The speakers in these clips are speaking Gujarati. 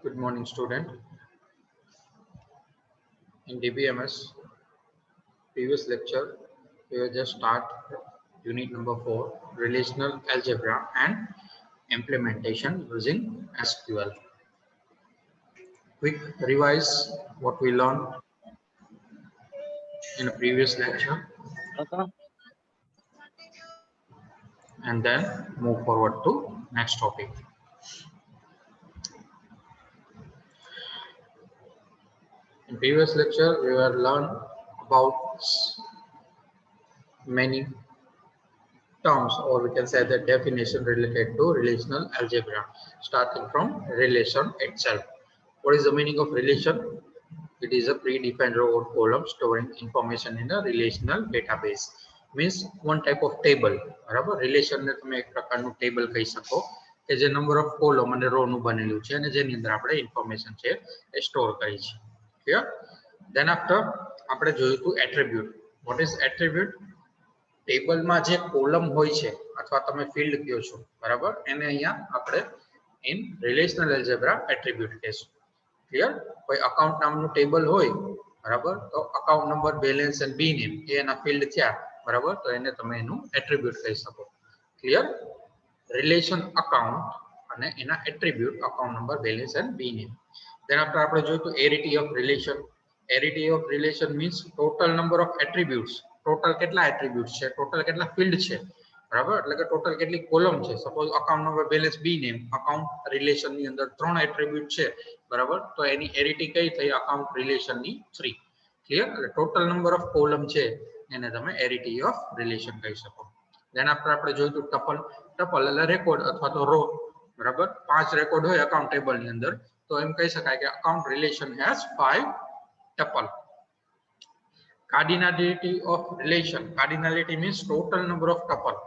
Good morning, student. In DBMS previous lecture, we will just start unit number 4, relational algebra and implementation using SQL. Quick revise what we learned in a previous lecture and then move forward to next topic. In previous lecture, we will learn about many terms, or we can say the definition related to relational algebra, starting from relation itself. What is the meaning of relation? It is a predefined row or column storing information in a relational database. Means one type of table. બરાબર, relation ને તમે એક પ્રકારનું ટેબલ કહી શકો કે જે નંબર ઓફ કોલમ અને રો નું બનેલું છે અને જેની અંદર આપણે ઇન્ફોર્મેશન છે એ સ્ટોર કરી છે. ક્લિયર? ધેન આફ્ટર આપણે જોયું હતું એટ્રીબ્યુટ. What is attribute? ટેબલમાં જે કોલમ હોય છે અથવા તમે ફિલ્ડ કહો છો, બરાબર, એને અહીંયા આપણે ઇન રિલેશનલ એલ્જેબ્રા એટ્રીબ્યુટ કહેશું. ક્લિયર? કોઈ અકાઉન્ટ નામનું ટેબલ હોય, બરાબર, તો account number, balance and B name એ એના ફિલ્ડ થયા, બરાબર, તો એને તમે એનું એટ્રીબ્યુટ કહી શકો. ક્લિયર? રિલેશન અકાઉન્ટ અને એના attribute account number, balance and B name. Then આપણે જોયું તો arity of relation. Arity of relation means total number of attributes. Total કેટલા એટ્રીબ્યુટ્સ છે, ટોટલ કેટલા ફિલ્ડ છે, બરાબર, એટલે કે ટોટલ કેટલી કોલમ છે. Suppose account number, balance, B name, account relation ની અંદર 3 એટ્રીબ્યુટ છે, બરાબર, તો એની એરિટી કઈ થઈ? અકાઉન્ટ રિલેશન ની 3. ક્લિયર? એટલે ટોટલ નંબર ઓફ કોલમ છે એને તમે એરિટી ઓફ રિલેશન કહી શકો. ધેન આપણે જોયું તો ટપલ. ટપલ એટલે રેકોર્ડ અથવા તો રો, બરાબર. 5 રેકોર્ડ હોય અકાઉન્ટ ટેબલ ની અંદર, તો એમ કહી શકાય કે account relation has 5 tuple. Cardinality of relation. Cardinality means total number of tuple.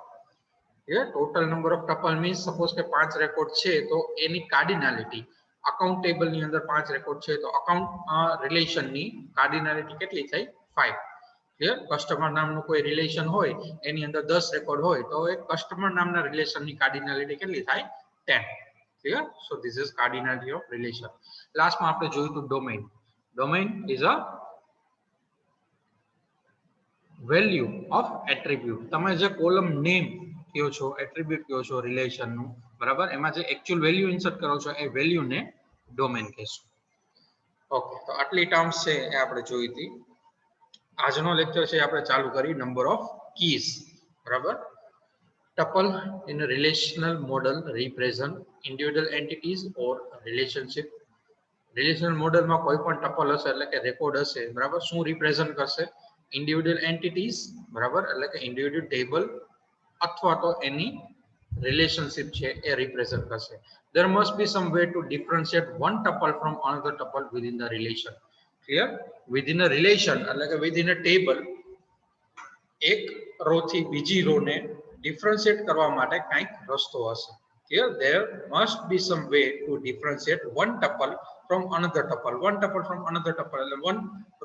Yeah, total number of tuple means suppose કે 5 રેકોર્ડ છે તો એની કાર્ડિનાલિટી અકાઉન્ટ ટેબલ ની અંદર 5 રેકોર્ડ છે તો અકાઉન્ટ રિલેશન ની કાર્ડિનાલિટી કેટલી થઈ? 5. ક્લિયર? કસ્ટમર નામનું કોઈ રિલેશન હોય એની અંદર 10 રેકોર્ડ હોય તો એક કસ્ટમર નામના રિલેશન ની કાર્ડિનાલિટી કેટલી થાય? 10. Clear? So this is cardinality of relation. લાસ્ટમાં આપણે જોયું તો domain. Domain is a value of attribute. તમે જે કોલમ નેમ કહો છો, એટ્રીબ્યુટ કહો છો રિલેશન નું, બરાબર, એમાં જે એક્ચ્યુઅલ વેલ્યુ ઇન્સર્ટ કરો છો એ વેલ્યુ ને ડોમેન કહેશું. ઓકે, તો આટલી ટર્મ્સ છે એ આપણે જોઈ હતી. આજનો લેક્ચર છે આપણે ચાલુ કરી નંબર ઓફ કીઝ. બરાબર. Tuple in a relational model represent individual entities or relationship. Relational મોડેલમાં કોઈ પણ ટપલ હશે એટલે કે રેકોર્ડ હશે, બરાબર, શું રિપ્રેઝન્ટ કરશે? ઇન્ડિવિડ્યુઅલ એન્ટિટીઝ, બરાબર, એટલે કે ઇન્ડિવિડ્યુઅલ ટેબલ અથવા તો એની રિલેશનશિપ છે એ રિપ્રેઝન્ટ કરશે. there must be some way to differentiate one tuple from another tuple within the relation. clear? within a relation એટલે કે within a table એક રો થી બીજી રો ને ડિફરન્શિએટ કરવા માટે કંઈક રસ્તો હશે. Here there must be some way to differentiate one tuple from another tuple. One tuple from another tuple. One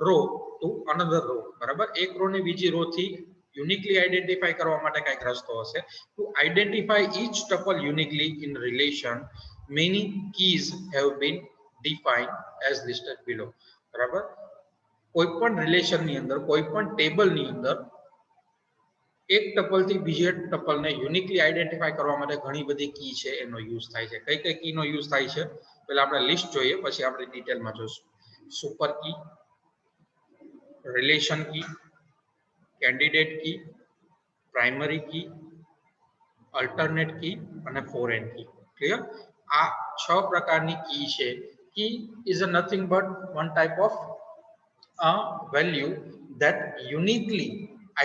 row to another row. બરાબર? એક રો ને બીજી રો થી uniquely identify કરવા માટે કંઈક રસ્તો હશે. To identify each tuple uniquely in relation, many keys have been defined as listed below. બરાબર? કોઈપણ રિલેશન ની અંદર, કોઈપણ ટેબલ ની અંદર એક ટપલ થી બીજા ટપલ ને યુનિકલી આઈડેન્ટિફાય કરવા માટે ઘણી બધી કી છે એનો યુઝ થાય છે. કઈ કઈ કી નો યુઝ થાય છે પહેલા આપણે લિસ્ટ જોઈએ, પછી આપણે ડિટેલમાં જોશું. Super key, relation key, candidate key, primary key, alternate key અને ફોરેન કી. ક્લિયર? આ 6 પ્રકારની કી છે. Key is a nothing but one type of value that uniquely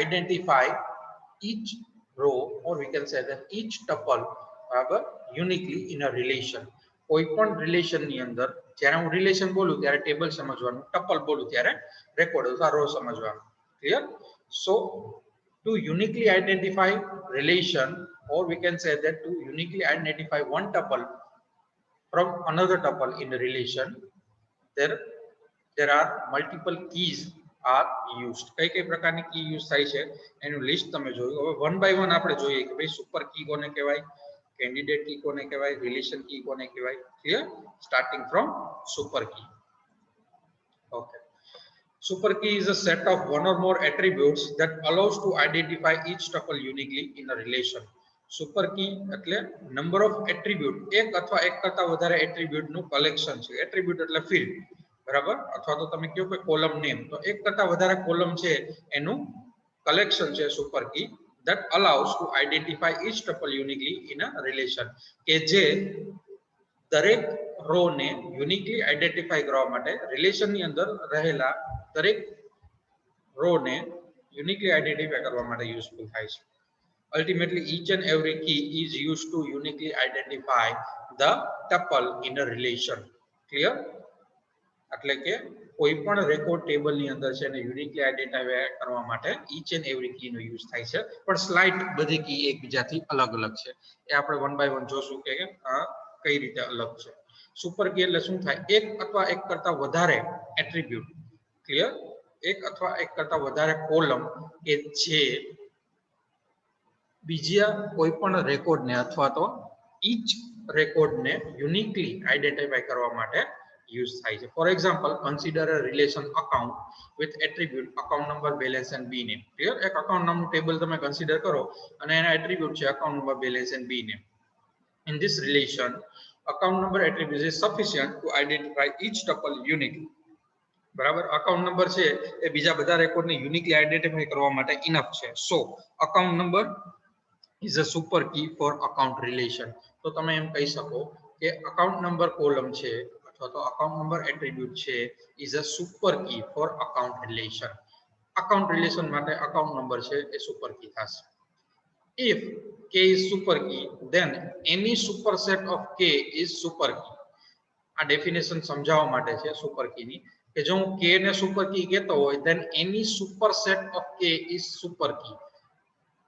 identify each row, or we can say that each tuple, બરાબર, uniquely in a relation. કોઈ પણ રિલેશન ની અંદર જ્યારે હું રિલેશન બોલું ત્યારે ટેબલ સમજવાનું, ટપલ બોલું ત્યારે રેકોર્ડ અથવા રો સમજવાનું. Clear? So to uniquely identify relation, or we can say that to uniquely identify one tuple from another tuple in a relation, there are multiple keys are used. કઈ કઈ પ્રકારની કી યુઝ થાય છે એનું લિસ્ટ તમે જોયું. હવે વન બાય વન આપણે જોઈએ કે ભાઈ સુપર કી કોને કહેવાય, કેન્ડિડેટ કી કોને કહેવાય, રિલેશન કી કોને કહેવાય. Clear? Starting from super key. Okay. Super key is a set of one or more attributes that allows to identify each tuple uniquely in a relation. Super key એટલે number of attribute, એક અથવા એક કરતા વધારે attribute નું collection છે. Attribute એટલે field, બરાબર? અથવા તો તમે કહો કે column name, તો એક કરતા વધારે column છે એનું collection છે super key that allows to identify each tuple uniquely in a relation. કે જે દરેક રો ને યુનિકલી આઈડેન્ટિફાઈ કરવા માટે રિલેશન ની અંદર રહેલા દરેક રો ને યુનિકલી આઈડેન્ટિફાઈ કરવા માટે યુઝફુલ થાય છે. Ultimately, each and every key is used to uniquely identify the tuple in a relation. Clear? એટલે કે કોઈ પણ રેકોર્ડ ટેબલ ની અંદર છે એને યુનિકલી આઈડેન્ટિફાઈ કરવા માટે each and every key નો યુઝ થાય છે. પણ સ્લાઇટ બધી કી એકબીજાથી અલગ અલગ છે. એ આપણે વન બાય વન જોશું કે કઈ રીતે અલગ છે. સુપર કી એટલે શું થાય? એક અથવા એક કરતા વધારે એટ્રીબ્યુટ. ક્લિયર? એક અથવા એક કરતા વધારે કોલમ કે જે બીજા કોઈ પણ રેકોર્ડ ને અથવા તો ઈચ રેકોર્ડ ને યુનિકલી આઈડેન્ટિફાઈ કરવા માટે યુઝ થાય છે. For example, consider a relation account with attribute account number, balance and B name. Clear? એક અકાઉન્ટ નામનું ટેબલ તમે કન્સિડર કરો અને એના એટ્રીબ્યુટ છે account number, balance and B name. In this relation, account number attribute is sufficient to identify each tuple uniquely. બરાબર? અકાઉન્ટ નંબર છે એ બીજા બધા રેકોર્ડને યુનિકલી આઈડેન્ટિફાઈ કરવા માટે ઇનફ છે. So account number is a super key for account relation. તો તમે એમ કહી શકો કે અકાઉન્ટ નંબર કોલમ છે અથવા તો અકાઉન્ટ નંબર એટ્રીબ્યુટ છે is a super key for account relation. Account relation માટે અકાઉન્ટ નંબર છે એ સુપર કી થશે. If K is super key, then any superset of K is super key. આ ડેફિનેશન સમજાવવા માટે છે સુપર કી ની, કે જો હું K ને સુપર કી કહેતો હોય then any superset of K is super key.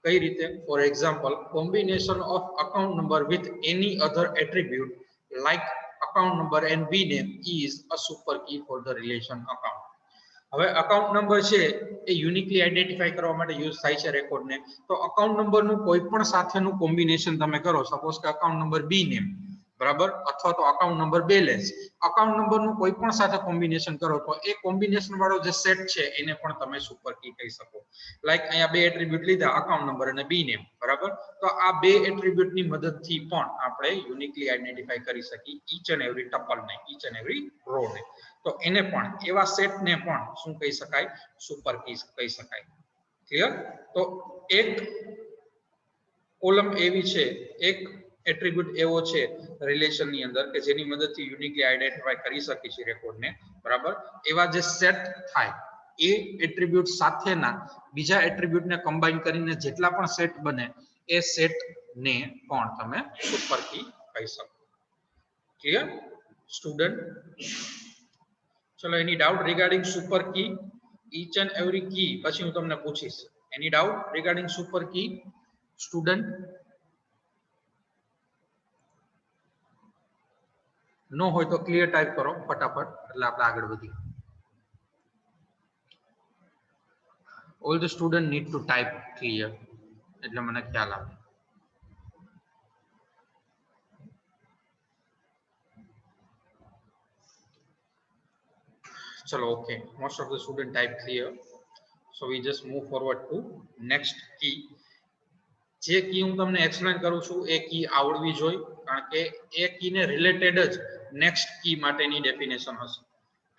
કઈ રીતે? For example, combination of account number with any other attribute like account number and B name is a super key for the relation account. હવે અકાઉન્ટ નંબર છે એ યુનિકલી આઈડેન્ટિફાઈ કરવા માટે યુઝ થાય છે રેકોર્ડને. તો અકાઉન્ટ નંબરનું કોઈ પણ સાથેનું કોમ્બિનેશન તમે કરો, સપોઝ કે અકાઉન્ટ નંબર બી નેમ, બરાબર, અથવા તો અકાઉન્ટ નંબર બેલેન્સ, અકાઉન્ટ નંબરનું કોઈ પણ સાથે કોમ્બિનેશન કરો તો એ કોમ્બિનેશન વાળો જે સેટ છે એને પણ તમે સુપર કી કહી શકો. લાઈક અહીંયા બે એટ્રીબ્યુટ લીધા, અકાઉન્ટ નંબર અને બી નેમ, બરાબર? તો આ બે એટ્રીબ્યુટ ની મદદથી પણ આપણે યુનિકલી આઈડેન્ટિફાઈ કરી શકીએ ઈચ એન્ડ એવરી ટપલ ને, ઈચ એન્ડ એવરી રો ને. તો એને પણ, એવા સેટ ને પણ શું કહી શકાય? સુપર કી કહી શકાય. ક્લિયર? તો એક કોલમ એવી છે, એક એટ્રીબ્યુટ એવો છે રિલેશન ની અંદર કે જેની મદદથી યુનિકલી આઈડેન્ટિફાઈ કરી શકીએ છીએ રેકોર્ડને, બરાબર? એવા જે સેટ થાય એ એટ્રીબ્યુટ સાથેના બીજા એટ્રીબ્યુટને કમ્બાઈન કરીને જેટલા પણ સેટ બને એ સેટ ને પણ તમે સુપર કી કહી શકો. Clear student? ચલો, any doubt regarding super key, each and every key પછી હું તમને પૂછીશ. Any doubt regarding super key student? No હોય તો ક્લિયર ટાઈપ કરો ફટાફટ, એટલે આપણે આગળ વધીએ. All the student need to type clear, એટલે મને ખ્યાલ આવે. ચલો, okay, most of the student type clear, so we just move forward to next key. જે કી હું તમને એક્સપ્લેન કરું છું એ કી આવડવી જોઈએ, કારણ કે એ કી ને રિલેટેડ જ નેક્સ્ટ કી માટેની ડેફિનેશન હશે.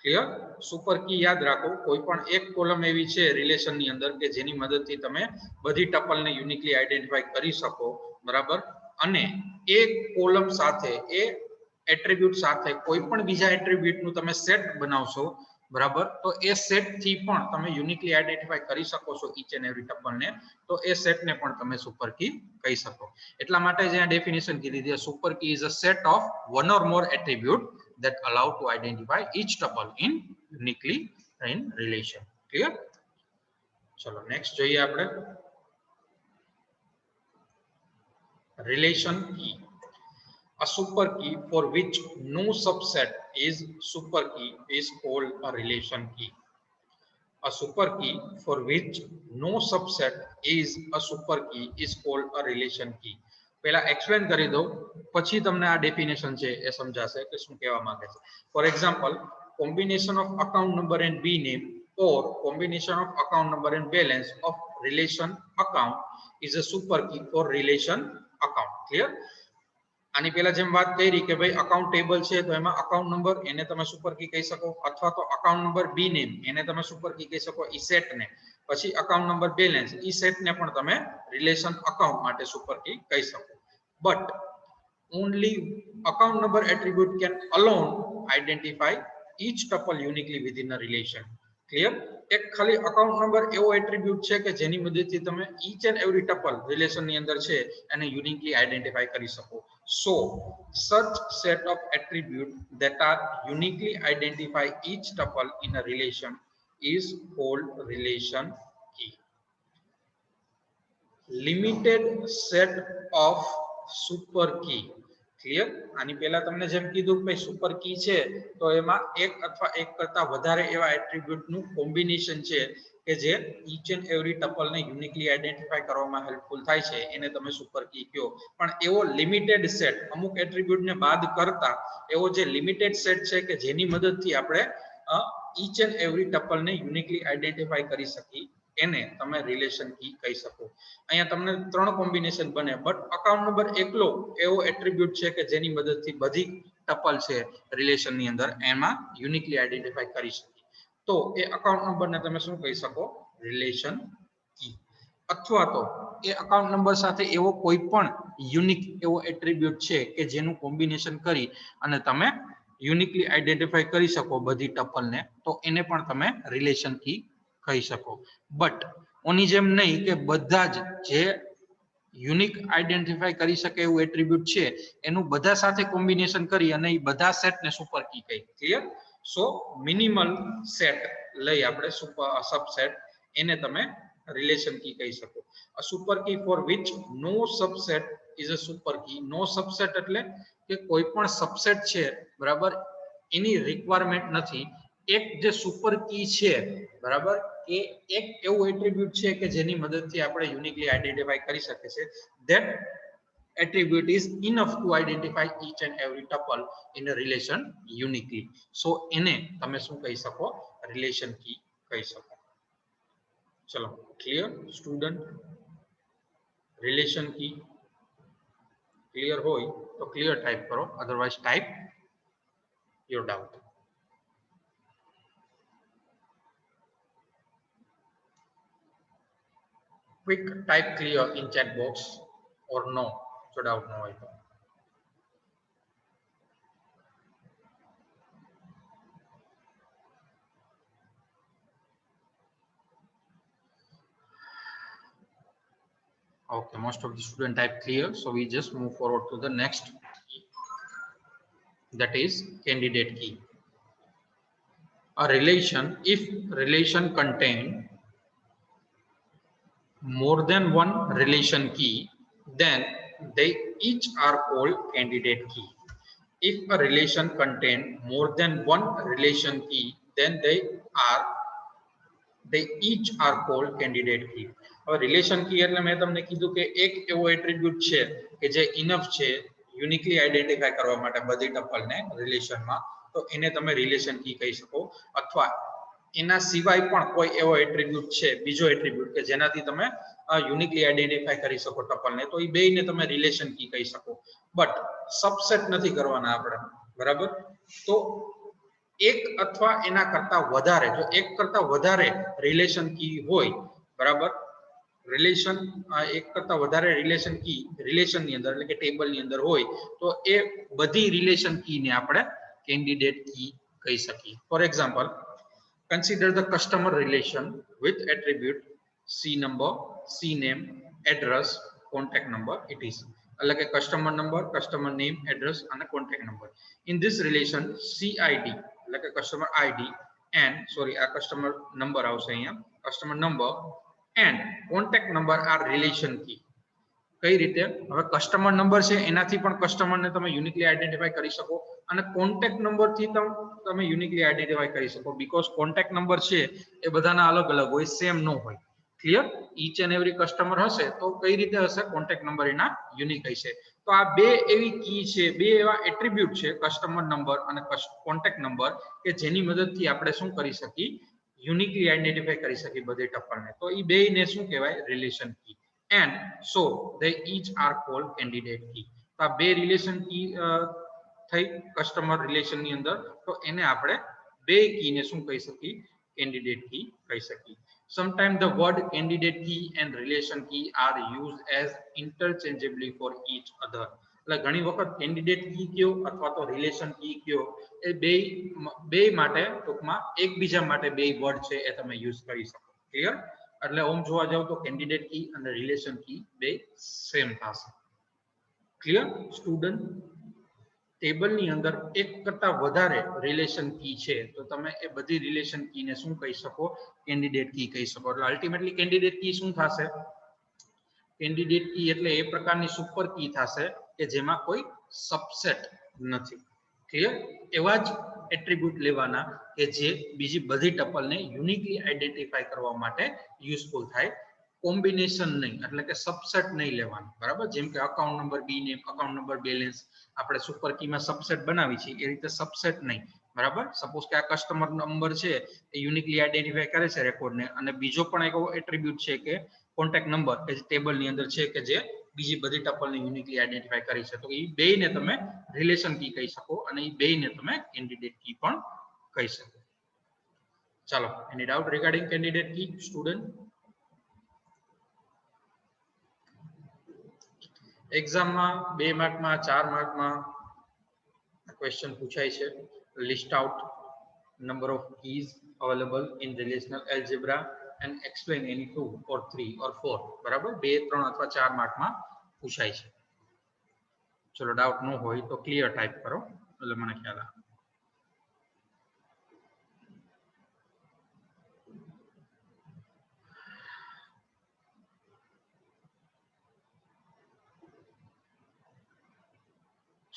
ક્લિયર? સુપર કી યાદ રાખો, કોઈ પણ એક કોલમ એવી છે રિલેશન ની અંદર કે જેની મદદથી તમે બધી ટપલને યુનિકલી આઈડેન્ટિફાઈ કરી શકો, બરાબર? અને એ કોલમ સાથે, એ એટ્રીબ્યુટ સાથે કોઈ પણ બીજા એટ્રીબ્યુટ નું તમે સેટ બનાવશો, બરાબર? તો એ સેટ થી પણ તમે યુનિકલી આઈડેન્ટિફાઈ કરી શકો છો ઈચ એન્ડ એવરી ટપલ ને, તો એ સેટ ને પણ તમે સુપર કી કહી શકો. એટલા માટે જ આ ડેફિનેશન કીધી છે, super key is a set of one or more attribute that allow to identify each tuple in uniquely in relation. Clear? ચલો નેક્સ્ટ જોઈએ આપણે relation key. A super key for which no subset is super key is called a relation key. A super key for which no subset is a super key is called a relation key. પહેલા એક્સપ્લેન કરી દઉં, પછી તમને આ ડેફિનેશન છે એ સમજાશે કે શું કહેવા માંગે છે. For example, combination of account number and B name or combination of account number and balance of relation account is a super key for relation account. Clear? આની પહેલા જેમ વાત કરી કે ભાઈ અકાઉન્ટ ટેબલ છે તો એમાં અકાઉન્ટ નંબર એને તમે સુપર કી કહી શકો, અથવા તો અકાઉન્ટ નંબર બી નેમ એને તમે સુપર કી કહી શકો ઈ સેટ ને. પછી અકાઉન્ટ નંબર બેલેન્સ ઈ સેટ ને પણ તમે રિલેશન અકાઉન્ટ માટે સુપર કી કહી શકો. But only account number attribute can alone identify each tuple uniquely within a relation. Clear? એક ખાલી અકાઉન્ટ નંબર એવો એટ્રીબ્યુટ છે કે જેની મદદથી તમે ઈચ એન્ડ એવરી ટપલ રિલેશન ની અંદર છે એને યુનિકલી આઈડેન્ટિફાઈ કરી શકો. So such set of attributes that are uniquely identify each tuple in a relation is called relation key. Limited set of super key. Clear? આની પહેલા તમને જેમ કીધું કે ભાઈ સુપર કી છે તો એમાં એક અથવા એક કરતા વધારે એવા એટ્રીબ્યુટ નું કોમ્બિનેશન છે કે જે ઈચ એન્ડ એવરી ટપલ ને યુનિકલી આઈડેન્ટિફાઈ કરવામાં હેલ્પફુલ થાય છે, એને તમે સુપર કી કહો. પણ એવો લિમિટેડ સેટ, અમુક એટ્રીબ્યુટ ને બાદ કરતા એવો જે લિમિટેડ સેટ છે કે જેની મદદથી આપણે ઈચ એન્ડ એવરી ટપલ ને યુનિકલી આઈડેન્ટિફાઈ કરી શકીએ, એને તમે રિલેશન કી કહી શકો. અહીંયા તમને ત્રણ કોમ્બિનેશન બને, બટ અકાઉન્ટ નંબર એકલો એવો એટ્રીબ્યુટ છે કે જેની મદદથી બધી ટપલ છે રિલેશન ની અંદર એમાં યુનિકલી આઈડેન્ટિફાઈ કરી શકીએ, તો એ અકાઉન્ટ નંબરને તમે શું કહી શકો? રિલેશન કી. અથવા તો એ અકાઉન્ટ નંબર સાથે એવો કોઈ પણ યુનિક એવો એટ્રીબ્યુટ છે કે જેનું કોમ્બિનેશન કરી અને તમે યુનિકલી આઈડેન્ટિફાઈ કરી શકો બધી ટપલ ને, તો એને પણ તમે રિલેશન કી કહી શકો. બટ ઓની જેમ નહીં કે બધા જ જે યુનિક આઈડેન્ટિફાઈ કરી શકે એવું એટ્રીબ્યુટ છે એનું બધા સાથે કોમ્બિનેશન કરી અને એ બધા સેટને સુપર કી કહી. ક્લિયર? સો મિનિમલ સેટ લઈ આપણે સબસેટ, એને તમે રિલેશન કી કહી શકો. a super key for which no subset is a super key. no subset એટલે કે કોઈ પણ સબસેટ છે બરાબર એની રિક્વાયરમેન્ટ નથી. એક જે સુપર કી છે બરાબર એ એક એવું એટ્રીબ્યુટ છે કે જેની મદદથી આપણે યુનિકલી આઈડેન્ટિફાઈ કરી શકીએ છીએ. that attribute is enough to identify each and every tuple in a relation uniquely. so એને તમે શું કહી શકો? રિલેશન કી કહી શકો. ચલો, ક્લિયર સ્ટુડન્ટ? રિલેશન કી ક્લિયર હોય તો ક્લિયર ટાઈપ કરો, otherwise type your doubt. Quick type clear in chat box or no, so doubt no હોય તો. Okay, most of the student type clear, so we just move forward to the next key, that is candidate key. A relation, if relation contain more than one relation key, then they each are called candidate key. If a relation contain more than one relation key, then they each are called candidate key. હવે રિલેશન કી એટલે મેં તમને કીધું કે એક એવો એટ્રીબ્યુટ છે કે જે ઇનફ છે યુનિકલી આઈડેન્ટિફાઈ કરવા માટે બધી ટપલને રિલેશનમાં, તો એને તમે રિલેશન કી કહી શકો. અથવા એના સિવાય પણ કોઈ એવો એટ્રીબ્યુટ છે, બીજો એટ્રીબ્યુટ કે જેનાથી તમે યુનિકલી આઈડેન્ટિફાઈ કરી શકો ટપલને, તો એ બેયને તમે રિલેશન કી કહી શકો. બટ સબસેટ નથી કરવાના આપણે, બરાબર? તો એક અથવા એના કરતા વધારે, જો એક કરતા વધારે રિલેશન કી હોય, બરાબર, રિલેશન એક કરતા વધારે રિલેશન કી રિલેશન ની અંદર એટલે કે ટેબલ ની અંદર હોય તો એ બધી રિલેશન કી ને આપણે કેન્ડિડેટ કી કહી શકીએ. For example, consider the customer relation with attribute c number, c name, address, contact number, etc. એટલે કે customer number, customer name, address અને contact number. In this relation CID એટલે કે કસ્ટમર આઈડી એન્ડ આ કસ્ટમર નંબર આવશે અહીંયા, customer number and contact number are relation key. કઈ રીતે? હવે કસ્ટમર નંબર છે એનાથી પણ કસ્ટમરને તમે યુનિકલી આઈડેન્ટિફાઈ કરી શકો અને કોન્ટેક્ટ નંબરથી તમે યુનિકલી આઈડેન્ટિફાઈ કરી શકો, બીકોઝ કોન્ટેક્ટ નંબર છે એ બધાના અલગ અલગ હોય, સેમ ન હોય. Clear? Inch and every customer હશે તો કઈ રીતે હશે? કોન્ટેક્ટ નંબર એના યુનિક હશે. તો આ બે એવી કી છે, બે એવા એટ્રીબ્યુટ છે, કસ્ટમર નંબર અને કોન્ટેક્ટ નંબર, કે જેની મદદથી આપણે શું કરી શકીએ? યુનિકલી આઈડેન્ટિફાઈ કરી શકીએ બધી ટપલને. તો એ બેને શું કહેવાય? Relation key. And so they each are called candidate key. તો આ બે રિલેશન કી થઈ કસ્ટમર રિલેશન ની અંદર, તો એને આપણે બે કીને શું કહી શકીએ? કેન્ડિડેટ કી કહી શકીએ. Sometimes the word candidate key and relation key are used as interchangeably for each other. એટલે ઘણી વખત કેન્ડિડેટ કી કયો અથવા તો રિલેશન કી કયો, એ બે માટે ટૂંકમાં એકબીજા માટે બે વર્ડ છે એ તમે યુઝ કરી શકો. ક્લિયર? એટલે ઓમ જોવા જાવ તો કેન્ડિડેટ કી અને રિલેશન કી બે સેમ થશે. Clear student? ટેબલની અંદર એક કરતા વધારે રિલેશન કી છે તો તમે એ બધી રિલેશન કીને શું કહી શકો? કેન્ડિડેટ કી કહી શકો. એટલે અલ્ટિમેટલી કેન્ડિડેટ કી શું થશે? કેન્ડિડેટ કી એટલે એ પ્રકારની સુપર કી થશે કે જેમાં કોઈ સબસેટ નથી. ક્લિયર? એવા જ એટ્રીબ્યુટ લેવાના કે જે બીજી બધી ટપલને યુનિકલી આઈડેન્ટિફાઈ કરવા માટે યુઝફુલ થાય. કોમ્બિનેશન નહીં, એટલે કે સબસેટ નહીં લેવાનું. બરાબર? જેમ કે અકાઉન્ટ નંબર, બી નેમ, અકાઉન્ટ નંબર, બેલેન્સ આપણે સુપર કીમાં સબસેટ બનાવી છે એ રીતે સબસેટ નહીં. બરાબર? સપોઝ કે આ કસ્ટમર નંબર છે એ યુનિકલી આઈડેન્ટિફાઈ કરે છે રેકોર્ડને, અને બીજો પણ એક એટ્રીબ્યુટ છે કે કોન્ટેક્ટ નંબર કે જે ટેબલની અંદર છે કે જે બીજી બધી ટપલને યુનિકલી આઈડેન્ટિફાઈ કરી છે. તો એ બેયને તમે રિલેશન કી કહી શકો અને એ બેયને તમે કેન્ડિડેટ કી પણ કહી શકો. ચાલો, એની ડાઉટ રિગાર્ડિંગ કેન્ડિડેટ કી સ્ટુડન્ટ? એક્ઝામમાં 2 માર્કમાં 4 માર્કમાં ક્વેશ્ચન પૂછાય છે. List out number of keys available in relational algebra and explain any 2 or 3 or 4. બરાબર? 2, 3 અથવા 4 માર્કમાં પૂછાય છે. ચલો, ડાઉટ ન હોય તો ક્લિયર ટાઈપ કરો એટલે મને ખ્યાલ આવે.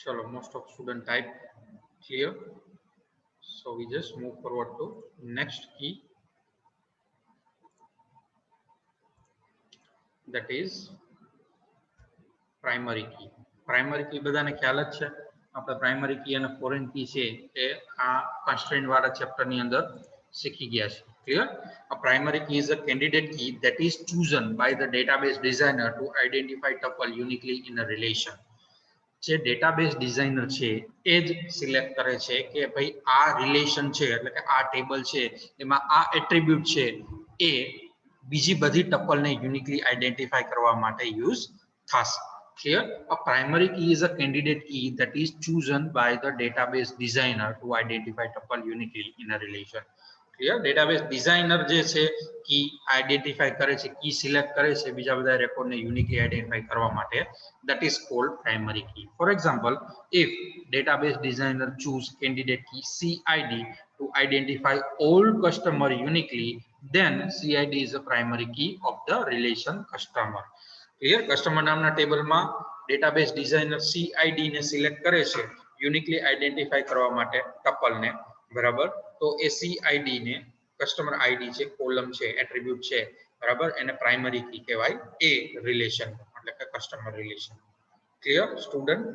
Chalo, most of student type clear. So we just move forward to next key, that is primary key. Primary key બધાને ખ્યાલ જ છે. આપણે primary key અને foreign key છે એ આ constraint વાળા ચેપ્ટર ની અંદર શીખી ગયા છે. Clear? A primary key is a candidate key that is chosen by the database designer to identify tuple uniquely in a relation. જે ડેટાબેઝ ડિઝાઇનર છે એ જ સિલેક્ટ કરે છે કે ભાઈ આ રિલેશન છે, એટલે કે આ ટેબલ છે એમાં આ એટ્રીબ્યુટ છે એ બીજી બધી ટપલને યુનિકલી આઈડેન્ટિફાઈ કરવા માટે યુઝ થશે. Clear? A primary key is a candidate key that is chosen by the database designer to identify tuple uniquely in a relation. Clear? Database designer જે છે કી આઈડેન્ટિફાઈ કરે છે, કી સિલેક્ટ કરે છે બીજા બધા રેકોર્ડને યુનિકલી આઈડેન્ટિફાઈ કરવા માટે. That is called primary key. For example, if database designer choose candidate key CID to identify all customer uniquely, then CID is a primary key of the relation customer. Clear? Customer નામના ટેબલમાં ડેટાબેઝ ડિઝાઇનર CID ને સિલેક્ટ કરે છે યુનિકલી આઈડેન્ટિફાઈ કરવા માટે ટપલને. બરાબર? તો એ CID ને કસ્ટમર આઈડી છે, કોલમ છે, એટ્રીબ્યુટ છે, બરાબર, એને પ્રાઇમરી કી કહેવાય એ રિલેશન, એટલે કે customer relation. Clear student?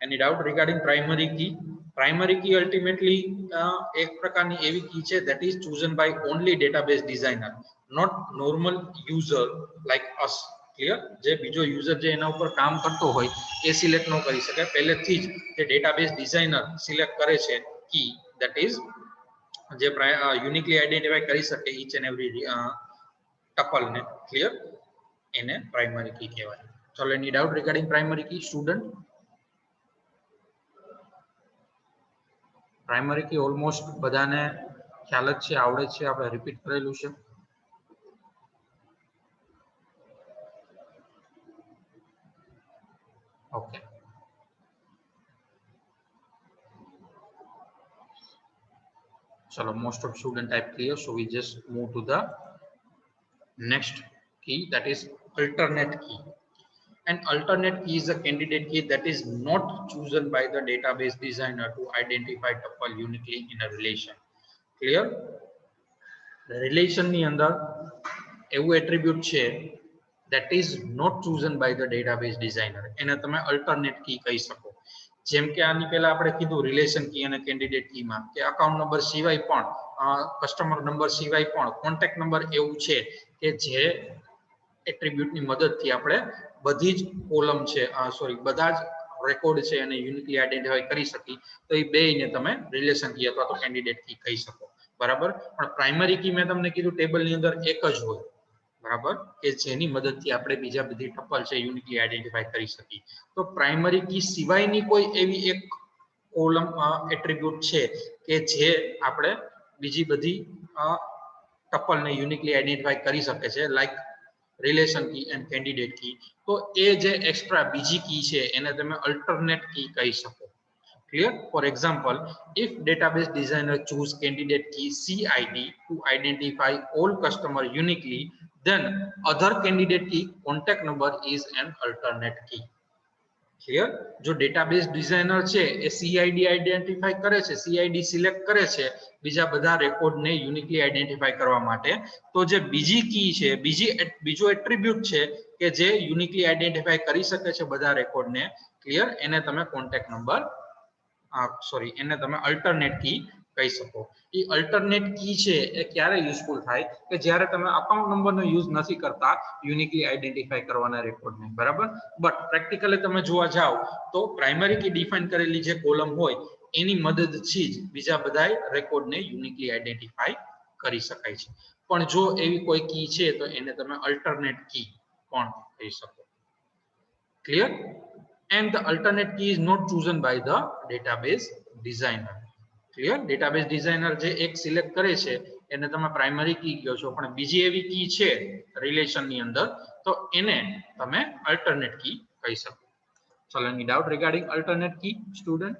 Any doubt regarding primary key? Primary key ultimately એક પ્રકારની એવી કી છે that is chosen by only database designer, not normal user like us. Clear? જે બીજો યુઝર જે એના ઉપર કામ કરતો હોય એ સિલેક્ટ ન કરી શકે. પહેલેથી જ જે ડેટાબેઝ ડિઝાઇનર સિલેક્ટ કરે છે કી, that is જે યુનિકલી આઈડેન્ટિફાઈ કરી શકે ઈચ એન્ડ એવરી ટપલ ને. ક્લિયર? એને પ્રાઇમરી કી કહેવાય. ચલો, any doubt regarding primary key student? Primary key almost બધાને ખ્યાલ જ છે, આવડે છે, આપણે રિપીટ કરેલું છે. Okay, chalo, most of student type clear, so we just move to the next key, that is alternate key. An alternate key is a candidate key that is not chosen by the database designer to identify tuple uniquely in a relation. Clear? Relation ની અંદર એવું એટ્રીબ્યુટ છે that is not chosen by the database designer, એને તમે અલ્ટરનેટ કી કહી શકો. જેમ કે આની પહેલા આપણે કીધું રિલેશન કી અને કેન્ડિડેટ કીમાં કે અકાઉન્ટ નંબર સિવાય પણ કસ્ટમર નંબર સિવાય પણ કોન્ટેક્ટ નંબર એવું છે કે જે એટ્રીબ્યુટની મદદથી આપણે બધી જ કોલમ છે બધા જ રેકોર્ડ છે એને યુનિકલી આઈડેન્ટિફાઈ કરી શકી. તો એ બેયને તમે રિલેશન કી અથવા તો કેન્ડિડેટ કી કહી શકો. બરાબર. પણ પ્રાઇમરી કી મેં તમને કીધું ટેબલની અંદર એક જ હોય. બરાબર, કે જેની મદદથી આપણે બીજા બધી ટપલ છે યુનિકલી આઈડેન્ટિફાઈ કરી શકીએ. તો પ્રાઇમરી કી સિવાયની કોઈ એવી એક કોલમ એટ્રીબ્યુટ છે કે જે આપણે બીજી બધી ટપલને યુનિકલી આઈડેન્ટિફાઈ કરી શકે છે, like relation key and candidate key. તો એ જે એક્સ્ટ્રા બીજી કી છે એને તમે અલ્ટરનેટ કી કહી શકો. Clear? For example, if database designer choose candidate key CID to identify all customer uniquely, then other candidate key contact number is an alternate key. Clear? જો database designer છે એ CID આઈડેન્ટિફાઈ કરે છે, CID સિલેક્ટ કરે છે બીજા બધા રેકોર્ડને યુનિકલી આઈડેન્ટિફાઈ કરવા માટે, તો જે બીજી કી છે, બીજો એટ્રીબ્યુટ છે કે જે યુનિકલી આઈડેન્ટિફાઈ કરી શકે છે બધા રેકોર્ડને, ક્લિયર, એને તમે કોન્ટેક્ટ નંબર એને તમે અલ્ટરનેટ કી કહી શકો. એ અલ્ટરનેટ કી છે એ ક્યારે યુઝફુલ થાય કે જ્યારે તમે અકાઉન્ટ નંબરનો યુઝ નથી કરતા યુનિકલી આઈડેન્ટિફાઈ કરવાના રેકોર્ડને. બરાબર. બટ પ્રેક્ટિકલી તમે જોવા જાવ તો પ્રાઇમરી કી ડિફાઇન કરેલી જે કોલમ હોય એની મદદથી જ બીજા બધા રેકોર્ડને યુનિકલી આઈડેન્ટિફાઈ કરી શકાય છે. પણ જો એવી કોઈ કી છે તો એને તમે અલ્ટરનેટ કી પણ કહી શકો. Clear? And the alternate key is not chosen by the database designer. Clear? Database designer જે એક સિલેક્ટ કરે છે એને તમે પ્રાઇમરી કી કહો છો, પણ બીજી એવી કી છે રિલેશન ની અંદર તો એને તમે અલ્ટરનેટ કી કહી શકો. ચલો, any doubt regarding alternate key student?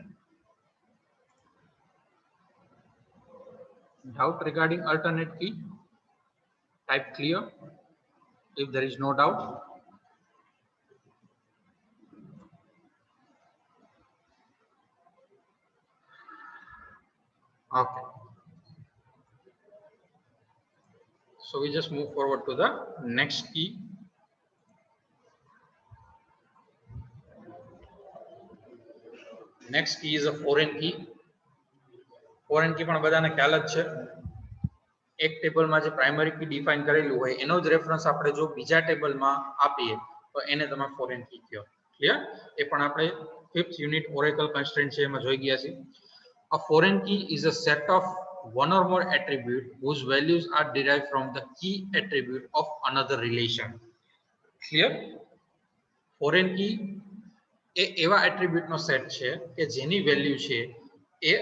Doubt regarding alternate key? Type clear if there is no doubt. Okay. So we just move forward to the next key. Next key is a foreign key. Foreign key પણ બધાને ખ્યાલ જ છે. એક ટેબલમાં જે પ્રાઇમરી કી ડિફાઇન કરેલું હોય એનો જ રેફરન્સ આપણે જો બીજા ટેબલમાં આપીએ તો એને તમે ફોરેન કી કહો. ક્લિયર? એ પણ આપણે 5th યુનિટ ઓરેકલ કન્સ્ટ્રેન્ટ છે એમાં જોઈ ગયા છે. A foreign key is a set of one or more attribute whose values are derived from the key attribute of another relation. Clear? Foreign key એ એવા એટ્રીબ્યુટનો સેટ છે કે જેની વેલ્યુ છે એ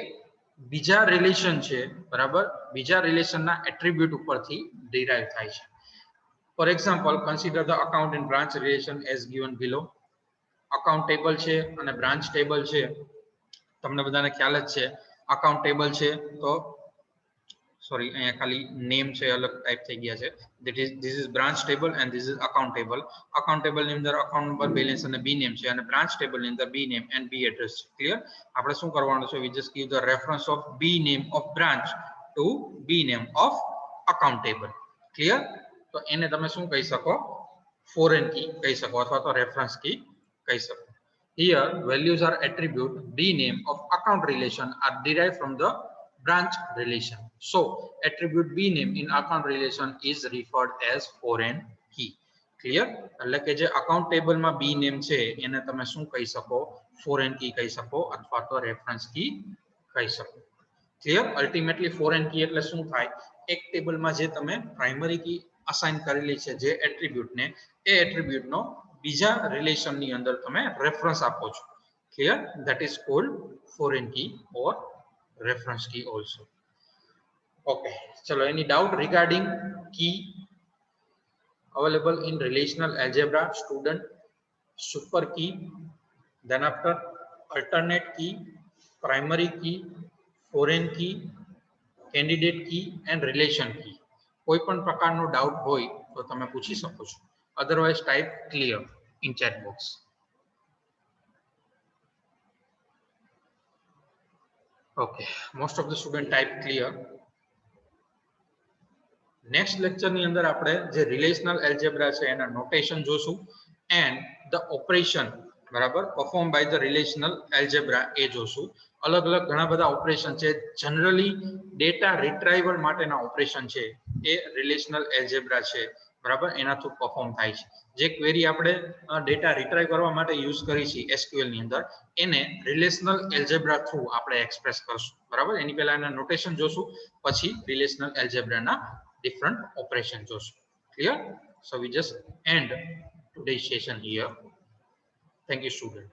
બીજા રિલેશન છે, બરાબર, બીજા રિલેશનના એટ્રીબ્યુટ ઉપરથી ડિરાઇવ થાય છે. For example, consider the account and branch relation as given below. Account table છે અને બ્રાન્ચ ટેબલ છે, તમને બધાને ખ્યાલ જ છે. અકાઉન્ટ ટેબલ છે તો સોરી અહીંયા ખાલી નેમ છે અલગ ટાઈપ થઈ ગયા છે. This is branch table and this is account table. Account table ની અંદર અકાઉન્ટ નંબર, બેલેન્સ અને બી નેમ છે, અને બ્રાન્ચ ટેબલ ની અંદર B name and B address છે. ક્લિયર? આપણે શું કરવાનું છે? We just give the reference of B name of branch to B name of account table. Clear? તો એને તમે શું કહી શકો? ફોરેન કી કહી શકો અથવા તો રેફરન્સ કી કહી શકો. Here values are attribute b name of account relation are derived from the branch relation. So attribute b name in account relation is referred as foreign key. Clear? એટલે કે જે અકાઉન્ટ ટેબલમાં બી નેમ છે એને તમે શું કહી શકો? ફોરેન કી કહી શકો અથવા તો રેફરન્સ કી કહી શકો. ક્લિયર? અલ્ટિમેટલી ફોરેન કી એટલે શું થાય? એક ટેબલમાં જે તમે પ્રાઇમરી કી અસાઇન કરેલી છે જે એટ્રીબ્યુટને, એ એટ્રીબ્યુટનો બીજા રિલેશનની અંદર તમે રેફરન્સ આપો છો. Clear? That is called foreign key or reference key also. Okay, ચલો, any doubt regarding key available in relational algebra student? Super key, then after alternate key, primary key, foreign key, candidate key and relation key. કોઈ પણ પ્રકારનો ડાઉટ હોય તો તમે પૂછી શકો છો. Otherwise type clear in chat box. Okay, most of the student type clear. Next લેક્ચરની અંદર આપણે જે રિલેશનલ એલ્જેબ્રા છે એના નોટેશન જોશું એન્ડ ધ ઓપરેશન બરાબર perform by the relational algebra એ જોશું. અલગ અલગ ઘણા બધા ઓપરેશન છે. જનરલી ડેટા રિટ્રાઈવલ માટેના ઓપરેશન છે એ રિલેશનલ એલ્જેબ્રા છે બરાબર એના થ્રુ પરફોર્મ થાય છે. જે ક્વેરી આપણે ડેટા રિટ્રાઈવ કરવા માટે યુઝ કરી છે એસક્યુએલ ની અંદર એને રિલેશનલ એલ્જેબ્રા થ્રુ આપણે એક્સપ્રેસ કરશું બરાબર. એની પહેલા એના નોટેશન જોશું પછી રિલેશનલ એલ્જેબ્રાના different operation જોશું. Clear? So we just end today's session here. Thank you, student.